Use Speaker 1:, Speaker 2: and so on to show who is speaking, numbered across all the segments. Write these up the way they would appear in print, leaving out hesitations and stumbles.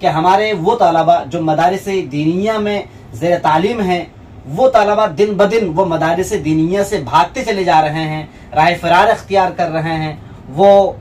Speaker 1: کہ ہمارے وہ طلبہ جو مدارس دینیہ میں زیر تعلیم ہیں، وہ طلبہ دن بدن وہ مدارس دینیہ سے بھاگتے چلے جا رہے ہیں، راہ فرار اختیار کر رہے ہیں. وہ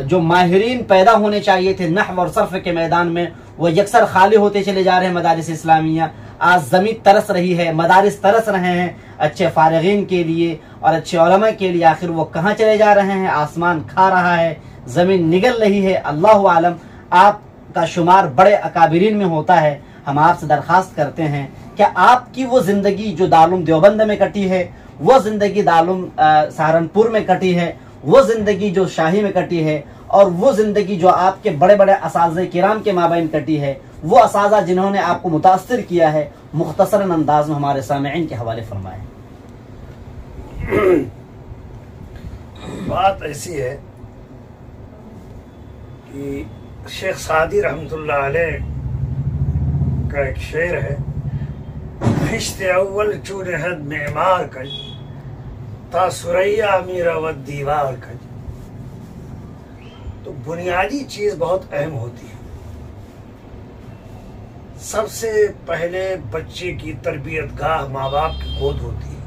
Speaker 1: جو ماہرین پیدا ہونے چاہیے تھے نحو اور صرف کے میدان میں، وہ یکسر خالی ہوتے چلے جا رہے ہیں مدارس اسلامیہ. آج زمین ترس رہی ہے، مدارس ترس رہے ہیں اچھے فارغین کے لیے اور اچھے علماء کے لیے. آخر وہ کہاں چلے جا رہے ہیں؟ آسمان کھا رہا ہے، زمین نگل رہی ہے. اللہ عالم. آپ کا شمار بڑے اکابرین میں ہوتا ہے. ہم آپ سے درخواست کرتے ہیں کہ آپ کی وہ زندگی جو دارالعلوم دیوبند میں کٹی ہے، وہ زندگی دارالعلوم سہارنپور میں کٹی ہے، وہ زندگی جو شاہی میں کٹی ہے، اور وہ زندگی جو آپ کے بڑے بڑے اساتذہ کرام کے مابین کٹی ہے، وہ اساتذہ جنہوں نے آپ کو متاثر کیا ہے، مختصراً انداز میں ہمارے سامعین کے حوالے فرمائیں.
Speaker 2: بات ایسی ہے کہ شیخ سعدی رحمۃ اللہ علیہ کا ایک شعر ہے، خشت اول چونہد معمار کج تا سریا میرا و دیوار کج. تو بنیادی چیز بہت اہم ہوتی ہے. سب سے پہلے بچے کی تربیت گاہ ماں باپ کی گود ہوتی ہے.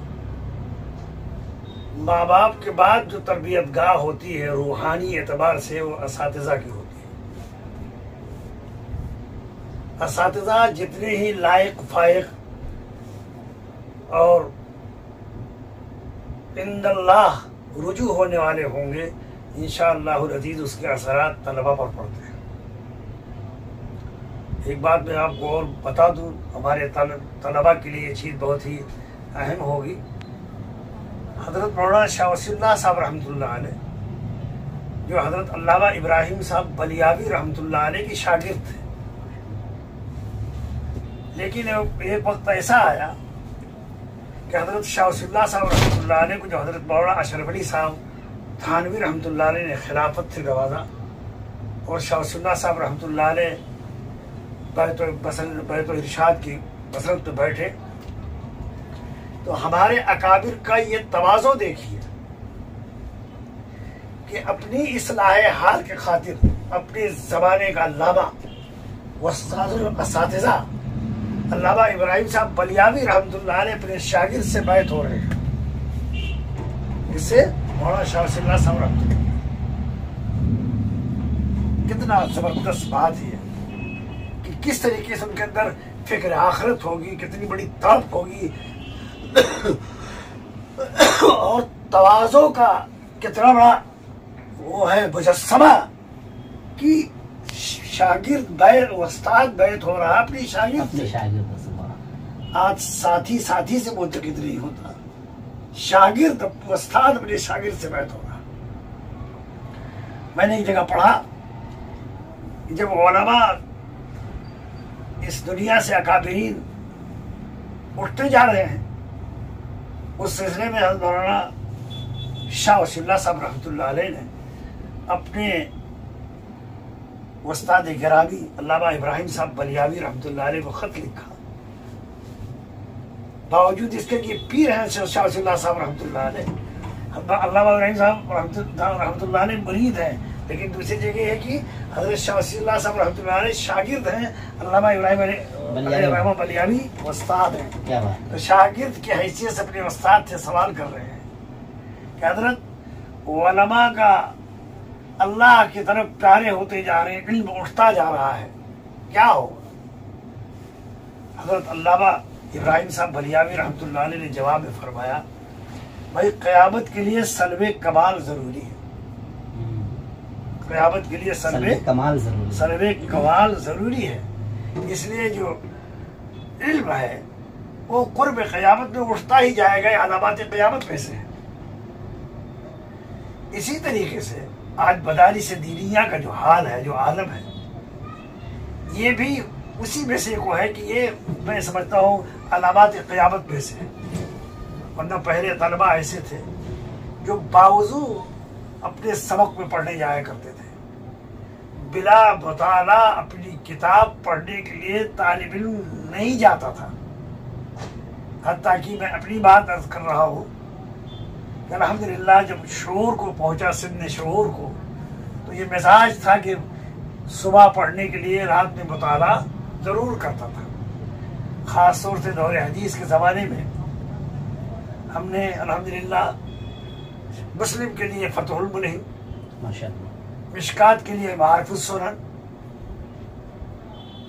Speaker 2: ماں باپ کے بعد جو تربیت گاہ ہوتی ہے روحانی اعتبار سے وہ اساتذہ کی ہوتی ہے. اساتذہ جتنے ہی لائق فائق اور عند اللہ رجوع ہونے والے ہوں گے، انشاءاللہ العزیز اس کے اثرات طلبہ پر پڑتے ہیں. ایک بات میں آپ کو اور بتا دوں، ہمارے طلبہ کے لیے یہ چیز بہت ہی اہم ہوگی. حضرت مولانا شاہ ولی اللہ صاحب رحمۃ اللہ علیہ، جو حضرت علامہ ابراہیم صاحب بلیاوی رحمۃ اللہ علیہ کی شاگرد تھے، لیکن ایک وقت ایسا آیا کہ حضرت شاہ ولی اللہ صاحب رحمۃ اللہ علیہ کو جو حضرت مولانا اشرف علی صاحب تھانوی رحمۃ اللہ علیہ نے خلافت سے نوازا، اور شاہ ولی اللہ صاحب رحمۃ اللہ علیہ بیت ارشاد کی بصرت پہ بیٹھے، تو ہمارے اکابر کا یہ تواضع دیکھیے کہ اپنی اصلاح حال کے خاطر اپنے زمانے کا علامہ اساتذہ علامہ ابراہیم صاحب بلیاوی رحمۃ اللہ علیہ اپنے شاگرد سے بیعت ہو رہے ہیں. اس سے مولانا شاہ ولی اللہ صاحب رحمۃ اللہ، کتنا زبردست بات ہے کہ کس طریقے سے ان کے اندر فکر آخرت ہوگی، کتنی بڑی تڑپ ہوگی، اور تواضع کا کتنا بڑا وہ ہے مجسمہ کہ شاگرد استاد بیعت ہو رہا اپنی شاگرد سے. آج ساتھی سے منتقد نہیں ہوتا، شاگرد استاد اپنے شاگرد سے بیعت ہو رہا. میں نے ایک جگہ پڑھا کہ جب علماء اس دنیا سے اکابرین اٹھتے جا رہے ہیں، اس سلسلے میں حضرت مولانا شاہ ولی اللہ صاحب رحمۃ اللہ علیہ نے اپنے استاد گرامی علامہ ابراہیم صاحب بلیاوی رحمۃ اللہ علیہ کو خط لکھا. باوجود اس کے کہ پیر ہیں شاہ ولی اللہ صاحب رحمۃ اللہ علیہ، علامہ ابراہیم صاحب رحمۃ اللہ علیہ مرید ہیں، لیکن دوسری جگہ ہے کہ حضرت شاہ ولی اللہ صاحب رحمۃ اللہ علیہ شاگرد ہیں، علامہ ابراہیم بلیاوی استاد ہیں. تو شاگرد کی حیثیت سے اپنے استاد سے سوال کر رہے ہیں کہ حضرت علماء کا اللہ کی طرف پیارے ہوتے جا رہے ہیں، علم اٹھتا جا رہا ہے، کیا ہوگا؟ حضرت علامہ ابراہیم صاحب بلیاوی رحمۃ اللہ علیہ نے جواب میں فرمایا، بھائی قیامت کے لیے سلب کمال ضروری ہے. قیامت کے لیے سلب کمال ضروری ہے. اس لیے جو علم ہے وہ قرب قیامت میں اٹھتا ہی جائے گا، علامات قیامت میں سے. اسی طریقے سے آج مدارس دینیہ کا جو حال ہے، جو عالم ہے، یہ بھی اسی میں سے کو ہے کہ یہ میں سمجھتا ہوں علامات قیامت میں سے. ورنہ پہلے طلبہ ایسے تھے جو باوضو اپنے سبق میں پڑھنے جایا کرتے تھے، بلا مطالعہ اپنی کتاب پڑھنے کے لیے طالب علم نہیں جاتا تھا. حتیٰ کہ میں اپنی بات عرض کر رہا ہوں کہ الحمدللہ جب شعور کو پہنچا، سن شعور کو، تو یہ مزاج تھا کہ صبح پڑھنے کے لیے رات میں مطالعہ ضرور کرتا تھا. خاص طور سے دور حدیث کے زمانے میں ہم نے الحمدللہ مسلم کے لیے فتح الملہم،
Speaker 1: ماشاءاللہ،
Speaker 2: مشکات کے لیے معارف السنن،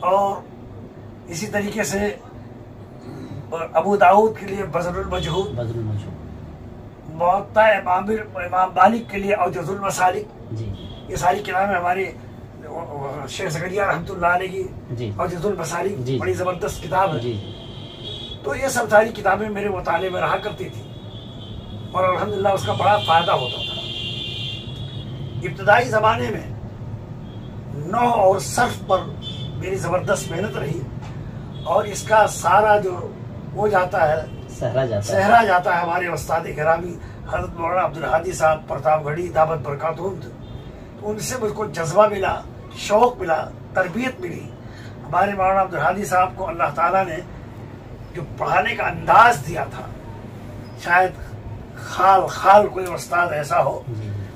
Speaker 2: اور اسی طریقے سے ابو داؤد کے لیے بذل المجہود،
Speaker 1: بذل المجہود،
Speaker 2: موطا امام مالک کے لیے اوجز المسالک.
Speaker 1: جی
Speaker 2: یہ ساری کتابیں ہمارے شیخ زکریا رحمۃ اللہ علیہ کی
Speaker 1: جی
Speaker 2: اوجز المسالک
Speaker 1: جی
Speaker 2: بڑی زبردست کتاب ہے.
Speaker 1: جی
Speaker 2: تو یہ سب ساری کتابیں میرے مطالعے میں رہا کرتی تھی اور الحمدللہ اس کا بڑا فائدہ ہوتا تھا. ابتدائی زمانے میں نحو اور صرف پر میری زبردست محنت رہی اور اس کا سارا جو ہو جاتا ہے صحرا جاتا ہے ہمارے استاد گرامی حضرت مولانا عبدالحادی صاحب پرتاپ گڑھی دعوت برکاتہم. تو ان سے مجھ کو جذبہ ملا، شوق ملا، تربیت ملی. ہمارے مولانا عبدالحادی صاحب کو اللہ تعالیٰ نے جو پڑھانے کا انداز دیا تھا، شاید خال کوئی استاد ایسا ہو.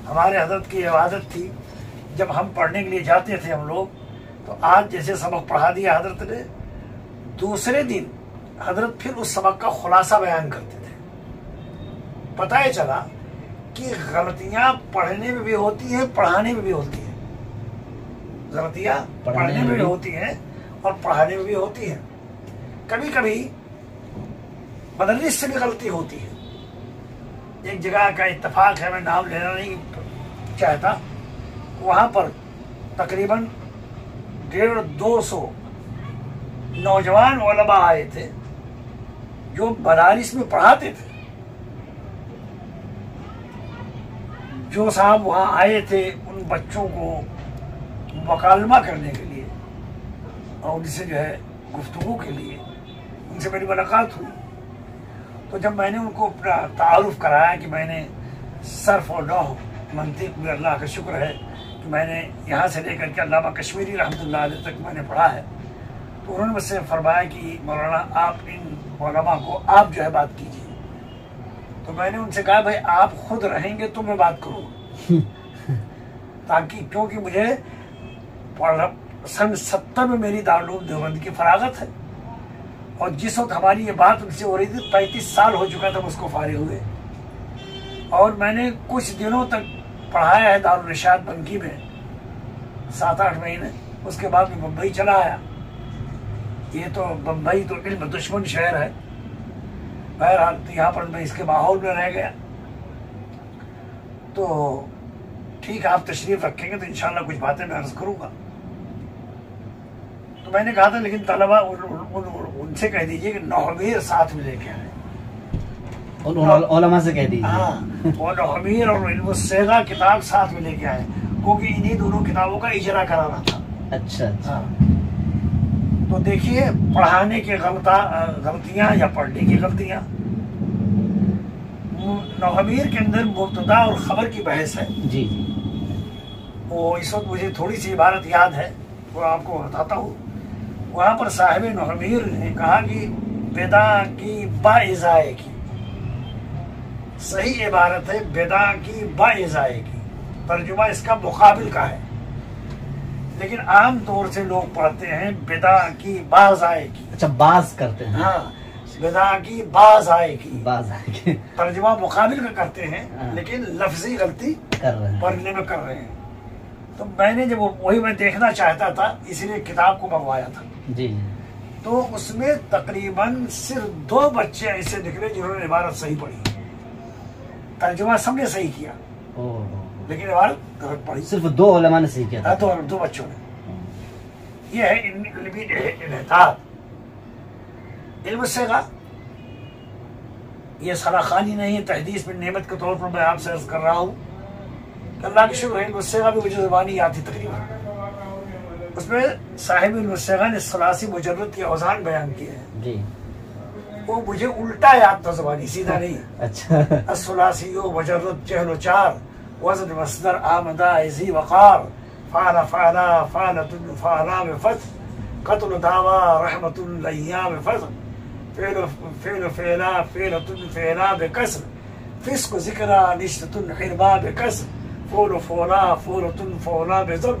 Speaker 2: ہمارے حضرت کی عبادت تھی، جب ہم پڑھنے کے لیے جاتے تھے ہم لوگ، تو آج جیسے سبق پڑھا دیا حضرت نے، دوسرے دن حضرت پھر اس سبق کا خلاصہ بیان کرتے تھے. پتہ یہ چلا کہ غلطیاں پڑھنے میں بھی ہوتی ہیں، پڑھانے میں بھی ہوتی ہیں. غلطیاں پڑھنے میں بھی ہوتی ہیں اور پڑھانے میں بھی ہوتی ہیں. کبھی کبھی مدرس سے بھی غلطی ہوتی ہے. ایک جگہ کا اتفاق ہے، میں نام لینا نہیں چاہتا، وہاں پر تقریباً 150-200 نوجوان علماء آئے تھے جو مدارس میں پڑھاتے تھے. جو صاحب وہاں آئے تھے ان بچوں کو مکالمہ کرنے کے لیے اور ان سے جو ہے گفتگو کے لیے، ان سے میری ملاقات ہوئی. تو جب میں نے ان کو اپنا تعارف کرایا کہ میں نے صرف اور نحو منطق میں اللہ کا شکر ہے کہ میں نے یہاں سے لے کر کے علامہ کشمیری رحمۃ اللہ علیہ تک میں نے پڑھا ہے، تو انہوں نے مجھ سے فرمایا کہ مولانا آپ ان علماء کو آپ جو ہے بات کیجیے. تو میں نے ان سے کہا بھائی آپ خود رہیں گے تو میں بات کروں تاکہ، کیونکہ مجھے سن 70 میں میری دارالعلوم دیوبند کی فراغت ہے اور جس وقت ہماری یہ بات ان سے ہو رہی تھی 35 سال ہو چکا تھا اس کو فارغ ہوئے، اور میں نے کچھ دنوں تک پڑھایا ہے دارالرشاد بنکی میں 7-8 مہینے. اس کے بعد میں بمبئی چلا آیا. یہ تو بمبئی تو علم دشمن شہر ہے، بہرحال یہاں پر میں اس کے ماحول میں رہ گیا. تو ٹھیک ہے، آپ تشریف رکھیں گے تو انشاءاللہ کچھ باتیں میں عرض کروں گا. تو میں نے کہا تھا لیکن طلبہ ان سے کہہ دیجئے کہ نحویر ساتھ میں لے کے آئے.
Speaker 1: علماء سے کہہ دیجیے.
Speaker 2: ہاں، وہ نحویر اور علم الصیغہ کتاب ساتھ میں لے کے آئے کیونکہ انہی دونوں کتابوں کا اجرا کرانا تھا.
Speaker 1: اچھا.
Speaker 2: تو دیکھیے پڑھانے کی غلطیاں یا پڑھنے کی غلطیاں. نحویر کے اندر مبتدا اور خبر کی بحث ہے.
Speaker 1: جی.
Speaker 2: وہ اس وقت مجھے تھوڑی سی عبارت یاد ہے، وہ آپ کو بتاتا ہوں. وہاں پر صاحب نحویر نے کہا کہ بدا کی با ازائے کی، صحیح عبارت ہے بدا کی با ازائے کی، ترجمہ اس کا مقابل کا ہے، لیکن عام طور سے لوگ پڑھتے ہیں بدا کی باز آئے کی.
Speaker 1: اچھا، باز کرتے ہیں.
Speaker 2: ہاں، بدا کی باز آئے کی،
Speaker 1: باز آئے کی
Speaker 2: ترجمہ مقابل کا کرتے ہیں لیکن لفظی غلطی
Speaker 1: کر رہے ہیں،
Speaker 2: پڑھنے میں کر رہے ہیں. تو میں نے جب وہی میں دیکھنا چاہتا تھا اسی لیے کتاب کو منگوایا تھا.
Speaker 1: جی.
Speaker 2: تو اس میں تقریباً صرف 2 بچے ایسے نکلے جنہوں نے عبارت صحیح پڑھی. ترجمہ سب نے صحیح کیا لیکن عبارت غلط پڑھی.
Speaker 1: صرف 2 علماء نے صحیح کیا تھا.
Speaker 2: 2 بچوں نے. یہ ہے علمی انحطاط. علم الصیغہ یہ سراخانی نہیں ہے، تحدیث میں نعمت کے طور پر میں آپ سے عرض کر رہا ہوں. اللہ کی شکر ہے علم الصیغہ بھی مجھے زبانی یاد تھی تقریباً. اس میں صاحب علم الصیغہ نے ثلاثی مجرد کی اوزان بیان کیے ہیں.
Speaker 1: جی.
Speaker 2: وہ مجھے الٹا یاد تھا زبانی، سیدھا نہیں.
Speaker 1: اچھا.
Speaker 2: الثلاثی مجرد جہل و چار، وزن مصدر آمدہ ازی وقار، فعل فعلا فعلت فعلا بفتح، قتل دعوی رحمت الایام فتح، فعل فعلا فعلت فعلا بکسر، فسق ذکرہ نشتت حربا بکسر، فول فولا فولت فولا بضم،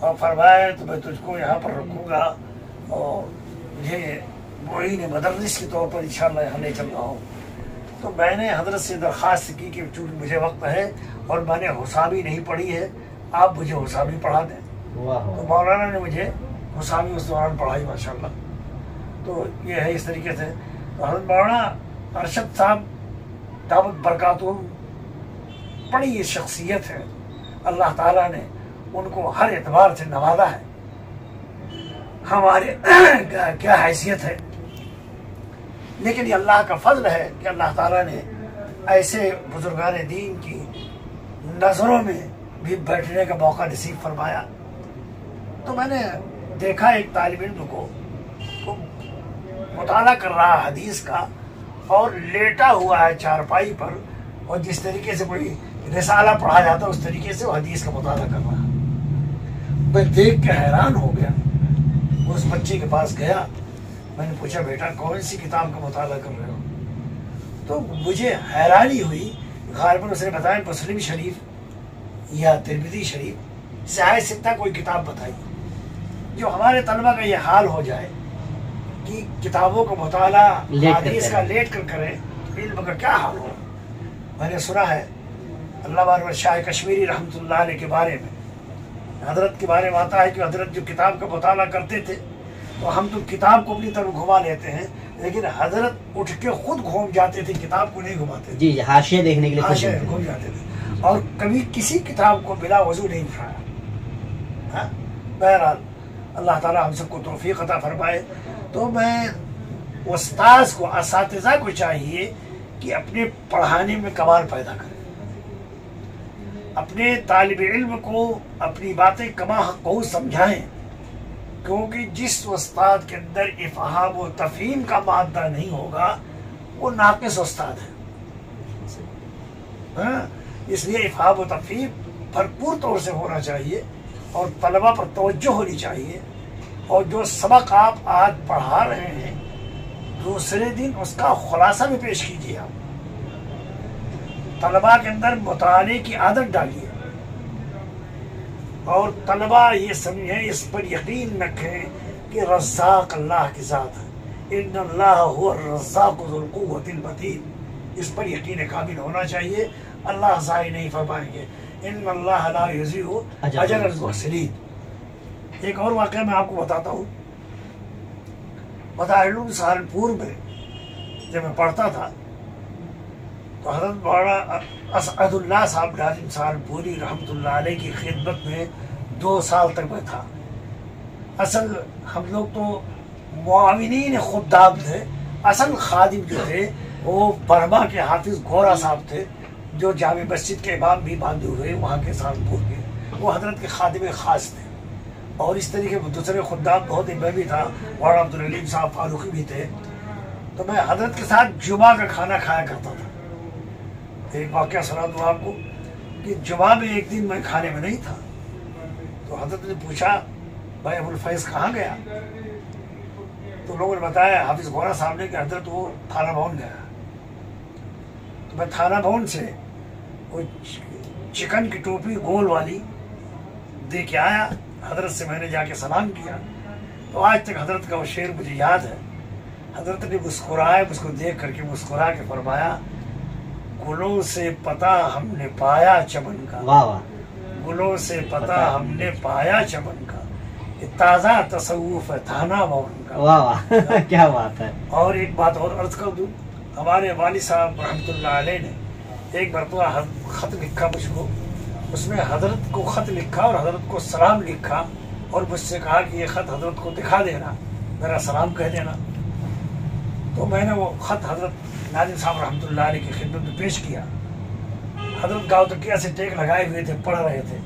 Speaker 2: اور فرمایا تو میں تجھ کو یہاں پر رکھوں گا اور مجھے معین مدرس کے طور پر انشاءاللہ یہاں لے چل رہا ہوں. تو میں نے حضرت سے درخواست کی کہ چونکہ مجھے وقت ہے اور میں نے حسامی نہیں پڑھی ہے، آپ مجھے حسامی پڑھا دیں. تو مولانا نے مجھے حسامی اس دوران پڑھائی ماشاءاللہ. تو یہ ہے اس طریقے سے. تو حضرت مولانا ارشد صاحب دعوت برکاتہم بڑی شخصیت ہے، اللہ تعالیٰ نے ان کو ہر اعتبار سے نوازا ہے. ہمارے کیا حیثیت ہے، لیکن یہ اللہ کا فضل ہے کہ اللہ تعالیٰ نے ایسے بزرگان دین کی نظروں میں بھی بیٹھنے کا موقع نصیب فرمایا. تو میں نے دیکھا ایک طالب علم کو مطالعہ کر رہا حدیث کا اور لیٹا ہوا ہے چارپائی پر، اور جس طریقے سے کوئی رسالہ پڑھا جاتا اس طریقے سے وہ حدیث کا مطالعہ کر رہا. میں دیکھ کے حیران ہو گیا. اس بچے کے پاس گیا، میں نے پوچھا بیٹا کون سی کتاب کا مطالعہ کر رہے ہو؟ تو مجھے حیرانی ہوئی. غالباً اس نے بتایا مسلم شریف یا ترمذی شریف سیاہ ستہ کوئی کتاب بتائی. جو ہمارے طلبہ کا یہ حال ہو جائے کہ کتابوں کا مطالعہ حدیث کا لیٹ کر کرے، علم کا کیا حال ہو. میں نے سنا ہے علامہ انور شاہ کشمیری رحمۃ اللہ علیہ کے بارے میں، حضرت کے بارے میں آتا ہے کہ حضرت جو کتاب کا مطالعہ کرتے تھے تو ہم تو کتاب کو اپنی طرف گھما لیتے ہیں، لیکن حضرت اٹھ کے خود گھوم جاتے تھے، کتاب کو نہیں گھماتے تھے.
Speaker 1: جی حاشیے دیکھنے کے لیے
Speaker 2: حاشیے گھوم جاتے تھے، اور کبھی کسی کتاب کو بلا وضو نہیں اٹھایا. بہرحال اللہ تعالیٰ ہم سب کو توفیق عطا فرمائے. تو میں استاذ کو، اساتذہ کو چاہیے کہ اپنے پڑھانے میں کمال پیدا کرے، اپنے طالب علم کو اپنی باتیں کما حقہ سمجھائیں، کیونکہ جس استاد کے اندر افہام و تفہیم کا مادہ نہیں ہوگا وہ ناقص استاد ہے. اس لیے افہام و تفہیم بھرپور طور سے ہونا چاہیے اور طلبہ پر توجہ ہونی چاہیے. اور جو سبق آپ آج پڑھا رہے ہیں دوسرے دن اس کا خلاصہ بھی پیش کیجیے. آپ طلبہ کے اندر مطالعے کی عادت ڈالیے اور طلبہ یہ سمجھیں، اس پر یقین رکھیں کہ رزاق اللہ کی ذات ہے. ان اللہ هو الرزاق ذو القوة المتین. اس پر یقین کامل ہونا چاہیے. اللہ ضائع نہیں فرمائیں گے. ان اللہ لا یضیع اجر المحسنین. ایک اور واقعہ میں آپ کو بتاتا ہوں. مدارالعلوم سہارنپور میں جب میں پڑھتا تھا تو حضرت مولانا اسعد اللہ صاحب ناظم سہارنپوری رحمۃ اللہ علیہ کی خدمت میں 2 سال تک میں تھا. اصل ہم لوگ تو معاونین خدام تھے. اصل خادم جو تھے وہ برما کے حافظ گورا صاحب تھے، جو جامع مسجد کے امام بھی باندھے ہوئے وہاں کے سہارنپور کے. وہ حضرت کے خادم خاص تھے. اور اس طریقے کے دوسرے خدام بہت ہی. میں بھی تھا، مولانا عبدالعلیم صاحب فاروقی بھی تھے. تو میں حضرت کے ساتھ جمعہ کا کھانا کھایا کرتا تھا. ایک واقعہ سنا دوں آپ کو کہ جمعہ میں ایک دن میں کھانے میں نہیں تھا تو حضرت نے پوچھا بھائی ابو الفیض کہاں گیا؟ تو لوگوں نے بتایا حافظ گورا صاحب نے کہ حضرت وہ تھانہ بھون گیا. تو میں تھانہ بھون سے وہ چکن کی ٹوپی گول والی دے کے آیا. حضرت سے میں نے جا کے سلام کیا. تو آج تک حضرت کا وہ شعر مجھے یاد ہے. حضرت نے مسکرایا، اس کو دیکھ کر کے مسکرا کے فرمایا گلوں سے پتہ ہم نے پایا چمن کا.
Speaker 1: واہ واہ.
Speaker 2: گلوں سے پتہ ہم نے پایا چمن کا، تازہ تصوف ہے تھانہ بھون کا.
Speaker 1: واہ واہ کیا بات ہے.
Speaker 2: اور ایک بات اور عرض کر دوں، ہمارے والد صاحب رحمۃ اللہ علیہ نے ایک مرتبہ خط لکھا مجھ کو. اس میں حضرت کو خط لکھا اور حضرت کو سلام لکھا اور مجھ سے کہا کہ یہ خط حضرت کو دکھا دینا، میرا سلام کہہ دینا. تو میں نے وہ خط حضرت ناظم صاحب رحمۃ اللہ علیہ کی خدمت میں پیش کیا. حضرت گاؤں تکیہ سے ٹیک لگائے ہوئے تھے، پڑھ رہے تھے.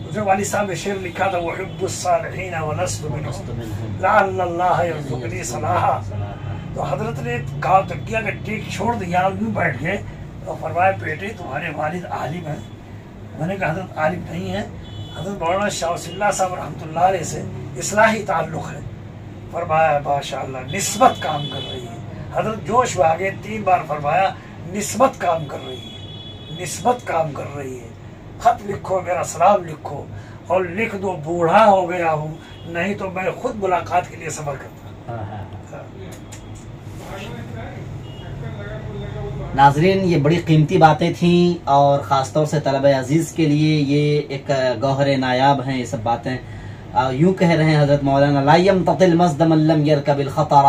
Speaker 2: اس میں والد صاحب نے شعر لکھا تھا وحب الصالحین ولست منهم لعل اللہ یرزقنی صلاحا. تو حضرت نے گاؤں تکیہ کا ٹیک چھوڑ دیا اور یوں بیٹھ گئے اور فرمایا بیٹے تمہارے والد عالم ہیں. میں نے کہا حضرت عالم نہیں ہے، حضرت مولانا شاہ ولی اللہ صاحب رحمۃ اللہ علیہ سے اصلاحی تعلق ہے. فرمایا ماشاء اللہ نسبت کام کر رہی ہے. حضرت جوش میں آگے 3 بار فرمایا نسبت کام کر رہی ہے، نسبت کام کر رہی ہے. خط لکھو، میرا سلام لکھو. اور لکھ دو بوڑھا ہو گیا ہوں، نہیں تو میں خود ملاقات کے لیے صبر کرتا۔
Speaker 1: ناظرین، یہ بڑی قیمتی باتیں تھیں اور خاص طور سے طلبہ عزیز کے لیے یہ ایک گوہر نایاب ہیں یہ سب باتیں۔ یوں کہہ رہے ہیں حضرت مولانا: لا يمتطي المزد من لم يركب الخطر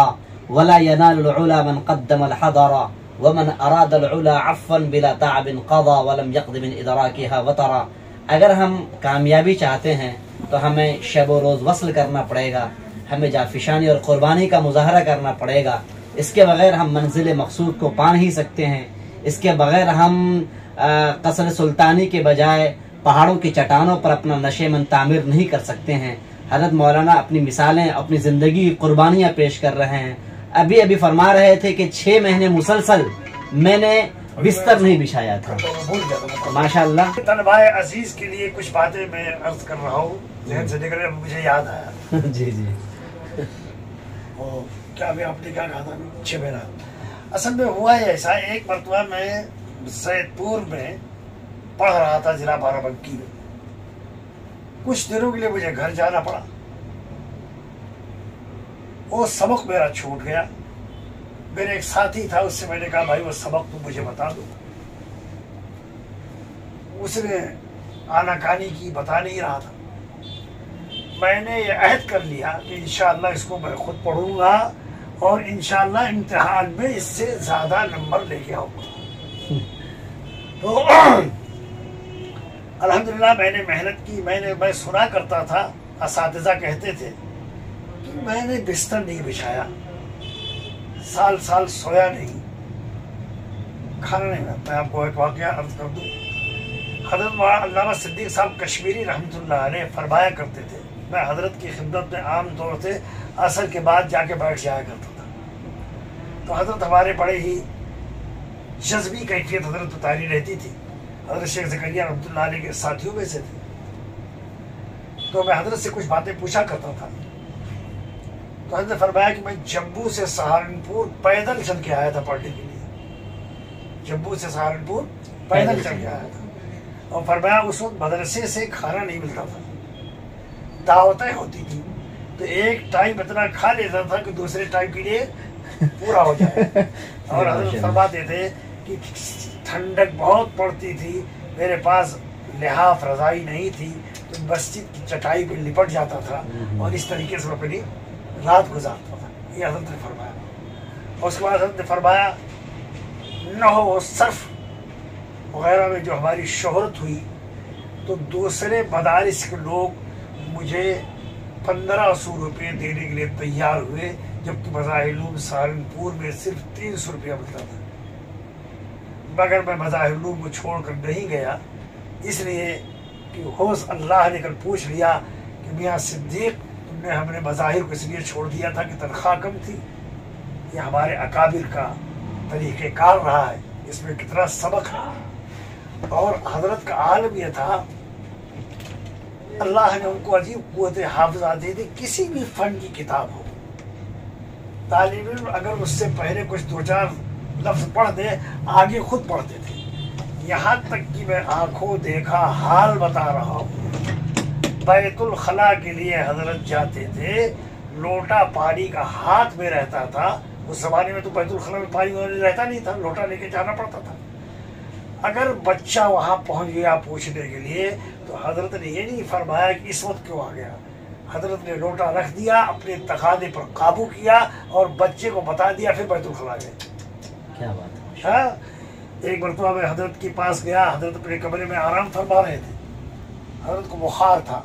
Speaker 1: ولا ينال العلا من قدم الحضر ومن اراد العلا عفوا بلا تعب قضى ولم يقض من ادراكها وطرا۔ اگر ہم کامیابی چاہتے ہیں تو ہمیں شب و روز وصل کرنا پڑے گا، ہمیں جافشانی اور قربانی کا مظاہرہ کرنا پڑے گا، اس کے بغیر ہم منزل مقصود کو پا نہیں سکتے ہیں، اس کے بغیر ہم قصر سلطانی کے بجائے پہاڑوں کی چٹانوں پر اپنا نشے من تعمیر نہیں کر سکتے ہیں۔ حضرت مولانا اپنی مثالیں، اپنی زندگی کی قربانیاں پیش کر رہے ہیں۔ ابھی فرما رہے تھے کہ 6 مہینے مسلسل میں نے بستر نہیں بچھایا تھا۔ ماشاء اللہ۔
Speaker 2: طلبہ عزیز کے لیے کچھ باتیں میں عرض کر رہا ہوں، ذہن سے نکل مجھے یاد آیا۔
Speaker 1: جی جی۔
Speaker 2: کیا بھی آپ نے کیا کہا تھا؟ 6 مہینہ۔ اصل میں ہوا ہے ایسا، ایک مرتبہ میں زید پور میں پڑھ رہا تھا ضلع بارہ بنکی میں، کچھ دنوں کے لیے مجھے گھر جانا پڑا، وہ سبق میرا چھوٹ گیا۔ میرے ایک ساتھی تھا، اس سے میں نے کہا بھائی وہ سبق تم مجھے بتا دو۔ اس نے آناکانی کی، بتا نہیں رہا تھا۔ میں نے یہ عہد کر لیا کہ انشاءاللہ اس کو میں خود پڑھوں گا اور انشاءاللہ امتحان میں اس سے زیادہ نمبر لے کے آؤں گا۔ تو الحمدللہ میں نے محنت کی، میں سنا کرتا تھا، اساتذہ کہتے تھے کہ میں نے بستر نہیں بچھایا، سال سویا نہیں، کھانا نہیں۔ میں آپ کو ایک واقعہ عرض کر دوں۔ حضرت علامہ صدیق صاحب کشمیری رحمۃ اللہ علیہ فرمایا کرتے تھے، میں حضرت کی خدمت میں عام طور سے عصر کے بعد جا کے بیٹھ جایا کرتا تھا، تو حضرت ہمارے بڑے ہی جذبی کیفیت حضرت اتاری رہتی تھی۔ حضرت شیخ زکریا رحمۃ اللہ علیہ کے ساتھیوں میں سے تھے، تو میں حضرت سے کچھ باتیں پوچھا کرتا تھا، تو حضرت نے فرمایا کہ میں جموں سے سہارنپور پیدل چل کے آیا تھا پڑھنے کے لیے، جموں سے سہارنپور پیدل چل کے آیا تھا، اور فرمایا اس وقت مدرسے سے کھانا نہیں ملتا تھا، دعوتیں ہوتی تھی، تو ایک ٹائم اتنا کھا لیتا تھا کہ دوسرے ٹائم کے لیے پورا ہو جائے۔ اور حضرت فرماتے تھے کہ ٹھنڈک بہت پڑتی تھی، میرے پاس لحاف رضائی نہیں تھی، تو مسجد کی چٹائی پہ لپٹ جاتا تھا اور اس طریقے سے میں اپنی رات گزارتا تھا۔ یہ حضرت نے فرمایا۔ اور اس کے بعد حضرت نے فرمایا نحو و صرف وغیرہ میں جو ہماری شہرت ہوئی، تو دوسرے مدارس کے لوگ مجھے 1500 روپے دینے کے لیے تیار ہوئے، جبکہ مظاہر علوم سہارنپور میں صرف 300 روپیہ ملتا تھا، مگر میں مظاہر علوم کو چھوڑ کر نہیں گیا، اس لیے کہ ہوش اللہ نے کل پوچھ لیا کہ میاں صدیق تم نے ہم نے مظاہر کو اس لیے چھوڑ دیا تھا کہ تنخواہ کم تھی؟ یہ ہمارے اکابر کا طریقہ کار رہا ہے، اس میں کتنا سبق ہے۔ اور حضرت کا عالم یہ تھا، اللہ نے ان کو عجیب قوت حافظہ دے دی، کسی بھی فن کی کتاب ہو، طالب علم اگر اس سے پہلے کچھ 2-4 لفظ پڑھ دے، آگے خود پڑھتے تھے، یہاں تک کہ میں آنکھوں دیکھا حال بتا رہا ہوں، بیت الخلاء کے لیے حضرت جاتے تھے، لوٹا پانی کا ہاتھ میں رہتا تھا، اس زمانے میں تو بیت الخلاء میں پانی رہتا نہیں تھا، لوٹا لے کے جانا پڑتا تھا۔ اگر بچہ وہاں پہنچ گیا پوچھنے کے لیے، تو حضرت نے یہ نہیں فرمایا کہ اس وقت کیوں آ گیا، حضرت نے لوٹا رکھ دیا، اپنے تقاضے پر قابو کیا اور بچے کو بتا دیا، پھر بیت الخلاء گئے۔
Speaker 1: کیا بات ہے۔
Speaker 2: ہاں، ایک مرتبہ میں حضرت کے پاس گیا، حضرت اپنے کمرے میں آرام فرما رہے تھے، حضرت کو بخار تھا،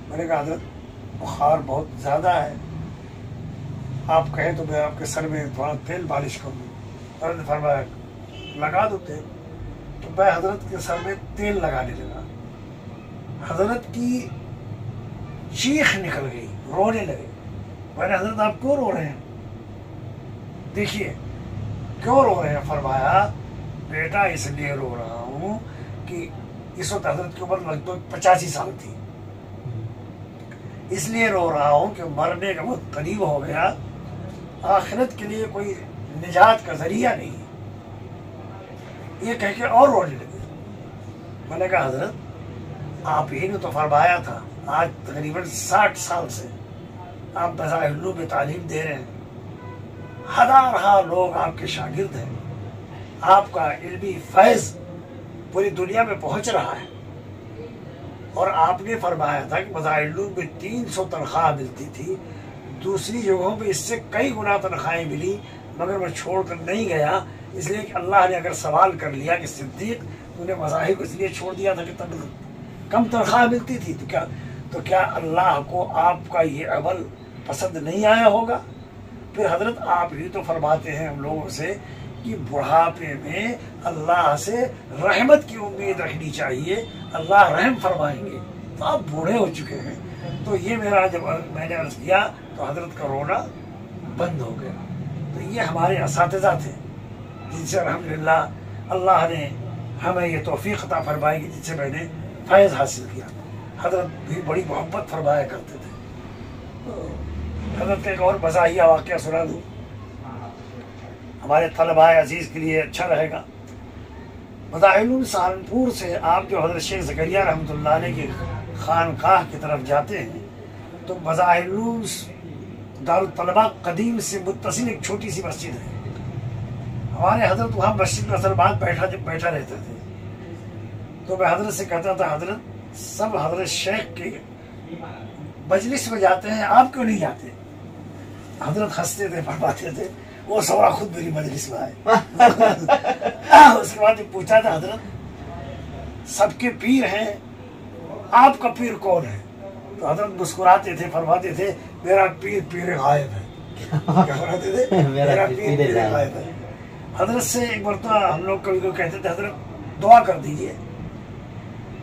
Speaker 2: میں نے کہا حضرت بخار بہت زیادہ ہے، آپ کہیں تو میں آپ کے سر میں تھوڑا تیل مالش کر دوں۔ حضرت نے فرمایا لگا دو تیل، تو میں حضرت کے سر میں تیل لگانے لگا، حضرت کی چیخ نکل گئی، رونے لگے۔ میں نے حضرت آپ کیوں رو رہے ہیں؟ دیکھیے کیوں رو رہے ہیں؟ فرمایا بیٹا اس لیے رو رہا ہوں کہ اس وقت حضرت کی عمر لگ بھگ 85 سال تھی، اس لیے رو رہا ہوں کہ مرنے کا وقت قریب ہو گیا، آخرت کے لیے کوئی نجات کا ذریعہ نہیں، یہ کہہ کے اور رونے لگے۔ میں نے کہا حضرت آپ ہی نے تو فرمایا تھا آج تقریباً 60 سال سے آپ بظاہر علوم میں تعلیم دے رہے ہیں، ہزارہ لوگ آپ کے شاگرد ہیں، آپ کا علمی فیض پوری دنیا میں پہنچ رہا ہے، اور آپ نے فرمایا تھا کہ بظاہر علوم میں 300 تنخواہ ملتی تھی، دوسری جگہوں پہ اس سے کئی گنا تنخواہیں ملی، مگر میں چھوڑ کر نہیں گیا، اس لیے کہ اللہ نے اگر سوال کر لیا کہ صدیق تو نے مذاہب کو اس لیے چھوڑ دیا تھا کہ تب کم تنخواہ ملتی تھی، تو کیا اللہ کو آپ کا یہ عمل پسند نہیں آیا ہوگا؟ پھر حضرت آپ ہی تو فرماتے ہیں ہم لوگوں سے کہ بڑھاپے میں اللہ سے رحمت کی امید رکھنی چاہیے، اللہ رحم فرمائیں گے، تو آپ بوڑھے ہو چکے ہیں۔ تو یہ میرا جب میں نے عرض کیا تو حضرت کا رونا بند ہو گیا۔ تو یہ ہمارے اساتذہ تھے جن سے الحمدللہ اللہ نے ہمیں یہ توفیق عطا فرمائی کہ جن سے میں نے فیض حاصل کیا۔ حضرت بھی بڑی محبت فرمایا کرتے تھے۔ تو حضرت کا ایک اور مزاحیہ واقعہ سنا دوں، ہمارے طلباء عزیز کے لیے اچھا رہے گا۔ بظاہر علوم سہارنپور سے آپ جو حضرت شیخ زکریہ رحمۃ اللہ علیہ کی خانقاہ کی طرف جاتے ہیں تو بظاہر علوم دارالطلبہ قدیم سے متصل ایک چھوٹی سی مسجد ہے۔ ہمارے حضرت وہاں مسجد میں اثر بعد بیٹھا رہتے تھے، تو میں حضرت سے کہتا تھا حضرت سب حضرت شیخ کے مجلس میں جاتے ہیں، آپ کیوں نہیں جاتے؟ حضرت ہنستے تھے، فرماتے تھے وہ سورا خود میری مجلس میں آئے۔ اس کے بعد پوچھا تھا حضرت سب کے پیر ہیں، آپ کا پیر کون ہے؟ تو حضرت مسکراتے تھے، فرماتے تھے میرا پیر پیر غائب ہے۔ کیا فرماتے تھے؟ میرا پیر پیر غائب ہے۔ حضرت سے ایک مرتبہ ہم لوگ کبھی کبھی کہتے تھے حضرت دعا کر دیجئے،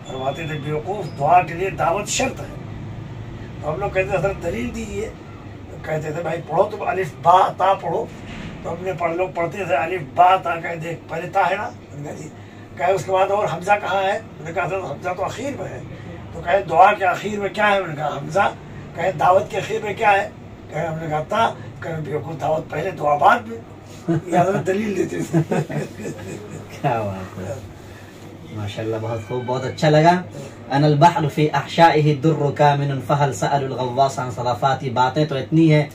Speaker 2: فرماتے تھے بیوقوف دعا کے لیے دعوت شرط ہے۔ تو ہم لوگ کہتے تھے حضرت دلیل دیجئے، تو کہتے تھے بھائی پڑھو، تم الف با تا پڑھو۔ تو ہم نے لوگ پڑھتے تھے الف با تا، کہے دیکھ پہلے تا ہے نا، کہے اس کے بعد اور حمزہ کہاں ہے؟ میں نے کہا حضرت حمزہ تو اخیر میں ہے۔ تو کہے دعا کے اخیر میں کیا ہے؟ میں نے کہا حمزہ۔ کہے دعوت کے اخیر میں کیا ہے؟ کہے ہم نے کہا تا۔ کہے بیوقوف دعوت پہلے دعا بعد میں۔ یہ حضرت دلیل دیتے تھے۔
Speaker 1: کیا بات ہے، ماشاءاللہ، بہت خوب، بہت اچھا لگا۔ ان البحر فی احشائہ الدر کامن فہل سأل الغواص عن صرافات۔ باتیں تو اتنی ہیں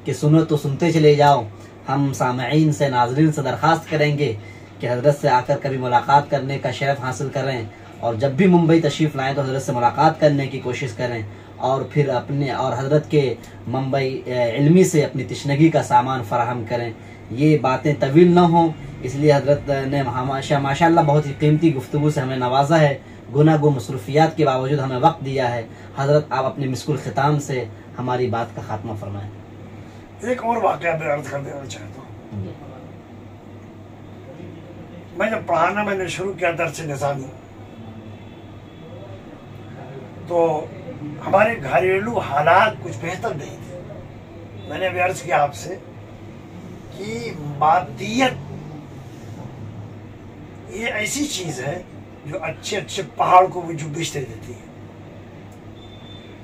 Speaker 1: کہ سنو تو سنتے چلے جاؤ۔ ہم سامعین سے، ناظرین سے درخواست کریں گے کہ حضرت سے آ کر کبھی ملاقات کرنے کا شرف حاصل کریں، اور جب بھی ممبئی تشریف لائیں تو حضرت سے ملاقات کرنے کی کوشش کریں، اور پھر اپنے اور حضرت کے ممبئی علمی سے اپنی تشنگی کا سامان فراہم کریں۔ یہ باتیں طویل نہ ہوں، اس لیے حضرت نے ماشاءاللہ بہت ہی قیمتی گفتگو سے ہمیں نوازا ہے، گناہ گو مصروفیات کے باوجود ہمیں وقت دیا ہے۔ حضرت آپ اپنے مسک الختام سے ہماری بات کا خاتمہ فرمائیں۔
Speaker 2: ایک اور واقعہ میں عرض کر دینا چاہتا ہوں۔ میں جب پڑھانا میں نے شروع کیا درس نظامی، تو ہمارے گھریلو حالات کچھ بہتر نہیں تھے۔ میں نے بھی عرض کیا آپ سے کہ مادیت یہ ایسی چیز ہے جو اچھے اچھے پہاڑ کو بھی جنبش دے دیتی ہے۔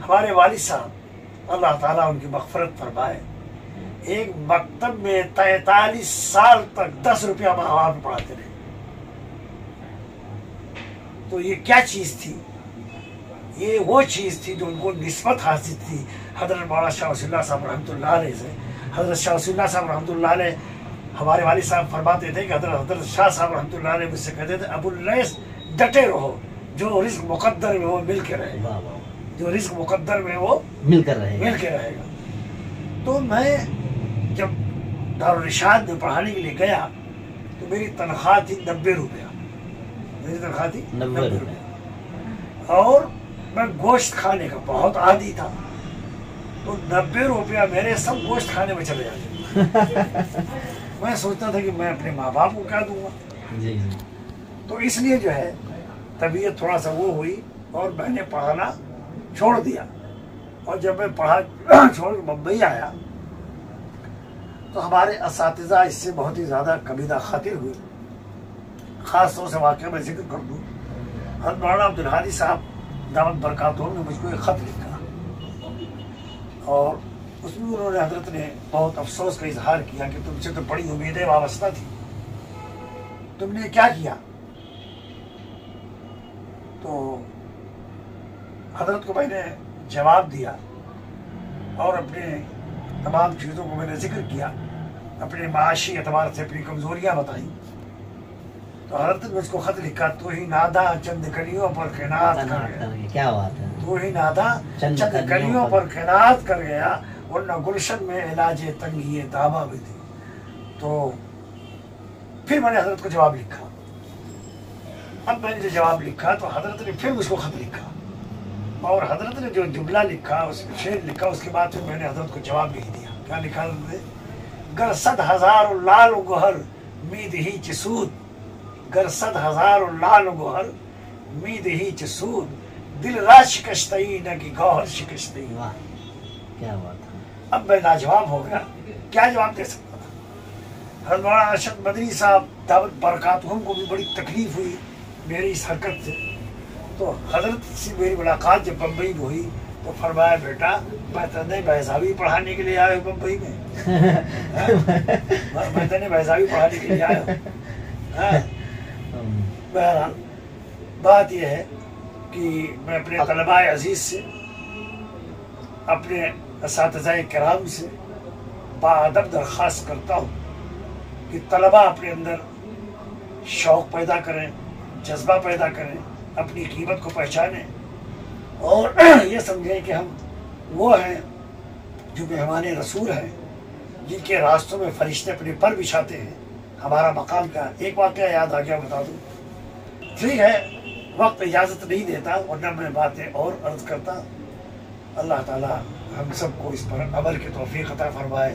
Speaker 2: ہمارے والد صاحب اللہ تعالیٰ ان کی مغفرت فرمائے، ایک مکتب میں 43 سال تک 10 روپیہ ماہ میں پڑھاتے رہے۔ تو یہ کیا چیز تھی؟ یہ وہ چیز تھی جو ان کو نسبت حاصل تھی حضرت مولانا شاہ ولی اللہ صاحب رحمۃ اللہ علیہ سے۔ حضرت شاہ ولی اللہ صاحب رحمۃ اللہ علیہ ہمارے والد صاحب فرماتے تھے کہ حضرت شاہ صاحب رحمۃ اللہ علیہ مجھ سے کہتے تھے ابو اللیث ڈٹے رہو، جو رزق مقدر میں وہ مل کے رہے گا، جو رزق مقدر میں وہ مل کے رہے گا۔ تو میں جب دارالرشاد میں پڑھانے کے لیے گیا تو میری تنخواہ تھی 90 روپیہ، میری تنخواہ تھی 90 روپیہ، اور میں گوشت کھانے کا بہت عادی تھا، تو 90 روپیہ میرے سب گوشت کھانے میں چلے جاتے۔ میں سوچتا تھا کہ میں اپنے ماں باپ کو کیا دوں گا، تو اس لیے جو ہے طبیعت تھوڑا سا وہ ہوئی اور میں نے پڑھانا چھوڑ دیا۔ اور جب میں پڑھا چھوڑ ممبئی آیا تو ہمارے اساتذہ اس سے بہت ہی زیادہ کبیدہ خاطر ہوئے۔ خاص طور سے واقعہ میں ذکر کر دوں، حضرت مولانا عبدالحادی صاحب دامت برکاتہم نے مجھ کو ایک خط لکھا، اور اس میں انہوں نے حضرت نے بہت افسوس کا اظہار کیا کہ تم سے تو بڑی امیدیں وابستہ تھی، تم نے کیا کیا؟ تو حضرت کو میں نے جواب دیا اور اپنے تمام چیزوں کو میں نے ذکر کیا، اپنے معاشی اعتبار سے اپنی کمزوریاں بتائیں، تو حضرت نے اس کو خط لکھا، تو ہی نادا چند کلیوں پر خینات کر گیا،
Speaker 1: کیا بات ہے،
Speaker 2: تو ہی نادا چند کلیوں پر خینات کر گیا، ورنہ گلشن میں علاج تنگی دعویٰ بھی تھی۔ تو پھر میں نے حضرت کو جواب لکھا۔ اب میں نے جو جواب لکھا تو حضرت نے پھر اس کو خط لکھا، اور حضرت نے جو جملہ لکھا، اس شعر لکھا، اس کے بعد پھر میں نے حضرت کو جواب لکھ دیا۔ کیا لکھا حضرت نے؟ گر 100,000 لال و گوہر مید ہی چسود، گر 100,000 لال و گوہر مید ہی چسود، دل را شکستئی نہ کہ گوہر شکستئی۔
Speaker 1: واہ کیا بات ہے۔
Speaker 2: اب میں لاجواب ہو گیا، کیا جواب دے سکتا تھا؟ حضرت مولانا ارشد مدنی صاحب دعوت برکاتہم کو بھی بڑی تکلیف ہوئی میری اس حرکت سے، تو حضرت سے میری ملاقات جب بمبئی میں ہوئی تو فرمایا بیٹا میں تنے بیضاوی پڑھانے کے لیے آیا ہوں بمبئی میں، میں تنے بیضاوی پڑھانے کے لیے آیا ہوں۔ بہرحال بات یہ ہے کہ میں اپنے طلباء عزیز سے، اپنے اساتذہ کرام سے باادب درخواست کرتا ہوں کہ طلباء اپنے اندر شوق پیدا کریں، جذبہ پیدا کریں، اپنی قیمت کو پہچانیں، اور یہ سمجھیں کہ ہم وہ ہیں جو مہمان رسول ہیں، جن کے راستوں میں فرشتے اپنے پر بچھاتے ہیں۔ ہمارا مقام کیا ہے؟ ایک واقعہ یاد آ گیا، بتا دوں۔ ٹھیک ہے وقت اجازت نہیں دیتا، ورنہ میں باتیں اور عرض کرتا۔ اللہ تعالیٰ ہم سب کو اس پر عمل کی توفیق عطا فرمائے۔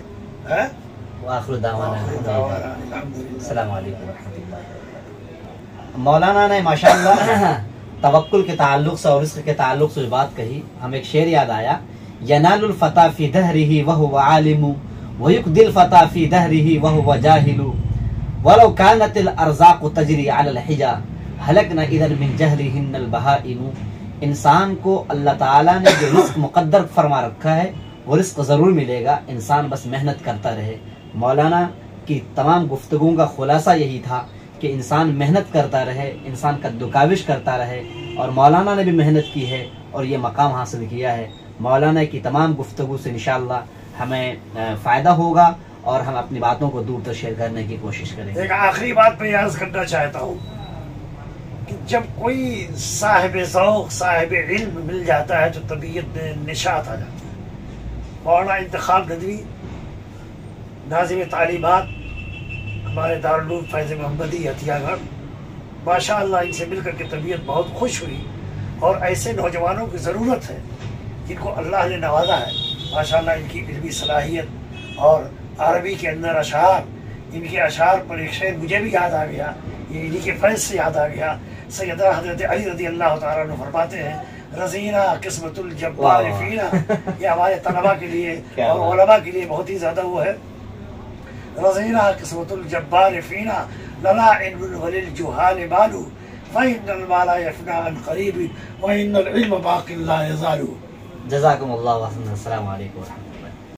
Speaker 1: وآخر دعوانا
Speaker 2: الحمدللہ۔
Speaker 1: السلام علیکم ورحمۃ اللہ۔ مولانا نے ماشاءاللہ توکل کے تعلق سے اور رزق کے تعلق سے جو بات کہی، ہم ایک شعر یاد آیا، ینال الفتى فی دہرہ وہو عالم ویقضی الفتى فی دہرہ وہو جاہل ولو کانت الارزاق تجری علی الحجا ہلکنا اذا من جہلہن البہائم۔ انسان کو اللہ تعالیٰ نے جو رزق مقدر فرما رکھا ہے وہ رزق ضرور ملے گا، انسان بس محنت کرتا رہے۔ مولانا کی تمام گفتگو کا خلاصہ یہی تھا کہ انسان محنت کرتا رہے، انسان قدوکاوش کرتا رہے، اور مولانا نے بھی محنت کی ہے اور یہ مقام حاصل کیا ہے۔ مولانا کی تمام گفتگو سے انشاءاللہ ہمیں فائدہ ہوگا اور ہم اپنی باتوں کو دور تک شیئر کرنے کی کوشش کریں گے۔
Speaker 2: ایک آخری بات میں عرض کرنا چاہتا ہوں کہ جب کوئی صاحب ذوق، صاحب علم مل جاتا ہے تو طبیعت میں نشاط آ جاتی ہے۔ مولانا انتخاب ندوی ناظم تعلیمات ہمارے دارالعلوم فیض محمدی عطیہ گڑھ، ماشاءاللہ ان سے مل کر کے طبیعت بہت خوش ہوئی، اور ایسے نوجوانوں کی ضرورت ہے جن کو اللہ نے نوازا ہے۔ ماشاءاللہ ان کی علمی صلاحیت اور عربی کے اندر اشعار، ان کے اشعار پر ایک شعر مجھے بھی یاد آ گیا، یہ انہی کے فیض سے یاد آ گیا۔ سیدہ حضرت علی رضی اللہ تعالیٰ عنہ فرماتے ہیں، رضینہ قسمت الجبار فینا، یہ ہمارے طلباء کے لیے اور علماء کے لیے بہت ہی زیادہ وہ ہے، رضینہ قسمت الجبار فینا لنا علم وللجہال مال فإن المال يفنى عن قریب وإن العلم باق لا يزال۔
Speaker 1: جزاکم اللہ وحسن۔ السلام علیکم ورحمۃ اللہ۔